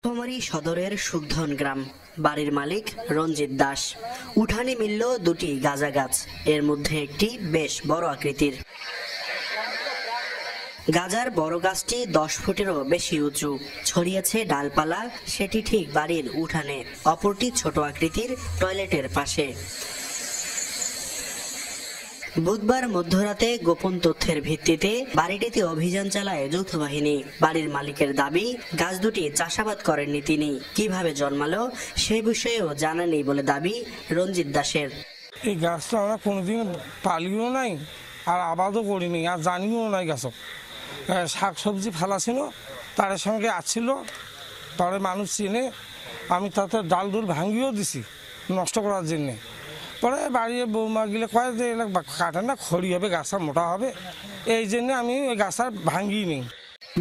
নীলফামারী সদরের সুখধন গ্রাম। বাড়ির মালিক রঞ্জিত দাস। উঠানে মিলল দুটি গাঁজা গাছ, এর মধ্যে একটি বেশ বড় আকৃতির। গাজার বড় গাছটি 10 ফুটেরও বেশি উঁচু, ছড়িয়েছে ডালপালা, সেটি ঠিক বাড়ির উঠানে। অপরটি ছোট আকৃতির, টয়লেটের পাশে। বুধবার মধ্যরাতে গোপন তথ্যের ভিত্তিতে বাড়িটিতে অভিযান চালায় যৌথ বাহিনী। বাড়ির মালিকের দাবি, গাছ দুটি চাষাবাদ করেননি তিনি। কিভাবে জন্মালো সে বিষয়েও জানা নেই বলে দাবি রঞ্জিত দাসের। এই গাছটা আমরা কোনোদিন পালিও নাই, আর আবাদও করিনি, আর জানিও নাই। গাছ শাক সবজি ফেলা ছিল, তার সঙ্গে আসছিল, পরে মানুষ চিনে, আমি তাতে ডাল ডুল ভাঙিও দিছি নষ্ট করার জন্যে। পরে বাড়ির বৌমা গিলে কয় যে কাটে না, খড়ি হবে, গাছটা মোটা হবে, এই জন্য আমি ওই গাছটা ভাঙিয়ে নিই।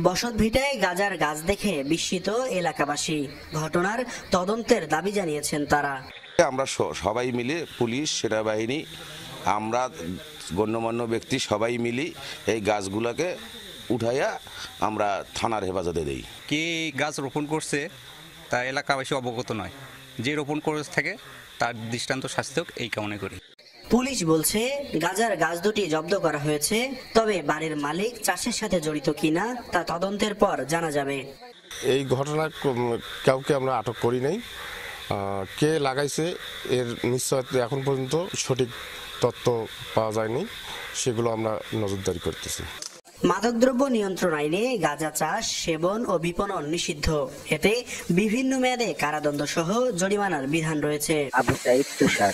বসত ভিটায় গাজার গাছ দেখে বিস্মিত এলাকাবাসী। ঘটনার তদন্তের দাবি জানিয়েছেন তারা। আমরা সবাই মিলে, পুলিশ, সেনাবাহিনী, আমরা গণ্যমান্য ব্যক্তি সবাই মিলি এই গাছগুলোকে উঠাইয়া আমরা থানার হেফাজতে দেই। কে গাছ রোপণ করছে তা এলাকাবাসী অবগত নয়, যে রোপণ করে থাকে তার দৃষ্টান্ত শাস্তি হোক, এই কামনা করি। পুলিশ বলছে গাজার গাছ দুটি জব্দ করা হয়েছে, তবে বাড়ির মালিক চাষের সাথে জড়িত কিনা তা তদন্তের পর জানা যাবে। এই ঘটনা কাউকে আমরা আটক করি নাই। কে লাগাইছে এর নিশ্চয়তা এখন পর্যন্ত সঠিক তথ্য পাওয়া যায়নি, সেগুলো আমরা নজরদারি করতেছি। মাদকদ্রব্য নিয়ন্ত্রণ আইনে গাঁজা চাষ, সেবন ও বিপণন নিষিদ্ধ। এতে বিভিন্ন মেয়াদে কারাদণ্ড সহ জরিমানার বিধান রয়েছে। আবু সাঈদ তুষার।